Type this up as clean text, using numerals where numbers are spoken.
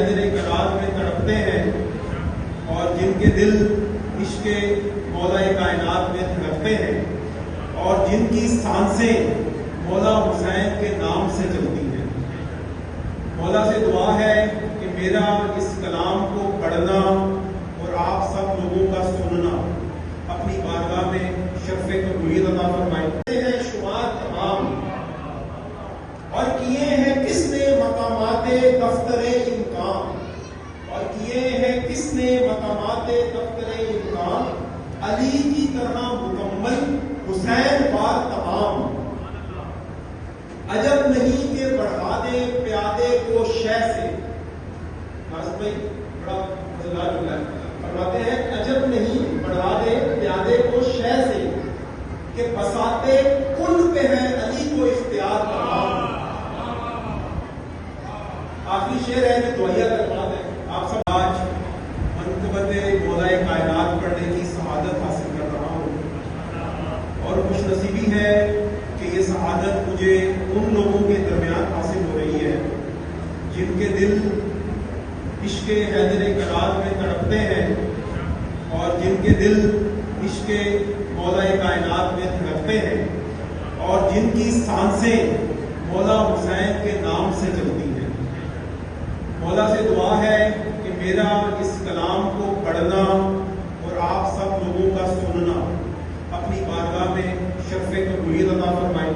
حیدر کرات میں تڑپتے ہیں اور جن کے دل عشق مولا کائنات میں دھڑکتے ہیں اور جن کی سانسیں مولا حسین کے نام سے چلتی ہیں۔ مولا سے دعا ہے کہ میرا اس کلام کو پڑھنا اور آپ سب لوگوں کا سننا اپنی بارگاہ میں شرف قبولیت عطا فرمائے ہیں شمار تمام، اور کیے ہیں کس نے مقامات دفتر امکان، اور کیے ہیں کس نے مقامات دفتر امکان، علی کی طرح مکمل حسین وار تمام۔ عجب نہیں کہ بڑھا دے پیادے کو شے سے، ناصر بھائی بڑا مزیدار جملہ ہے، فرماتے ہیں عجب نہیں بڑھا دے پیادے کو شے سے کہ بساتے کل پہ ہے علی کو اختیار تمام۔ آخری شعر ہے جو دعائیہ کلمات ہے، آپ سب آج منقبت مولا کائنات پڑھنے کی سعادت حاصل کر رہا ہوں، اور خوش نصیبی ہے کہ یہ سعادت مجھے ان لوگوں کے درمیان حاصل ہو رہی ہے جن کے دل عشق حیدر کرات میں تڑپتے ہیں اور جن کے دل عشق مولا کائنات میں دھڑکتے ہیں اور جن کی سانسیں مولا حسین کے نام سے چلتی ہیں۔ مولا سے دعا ہے کہ میرا اس کلام کو پڑھنا اور آپ سب لوگوں کا سننا اپنی بارگاہ میں شرف قبولیت عطا فرمائے۔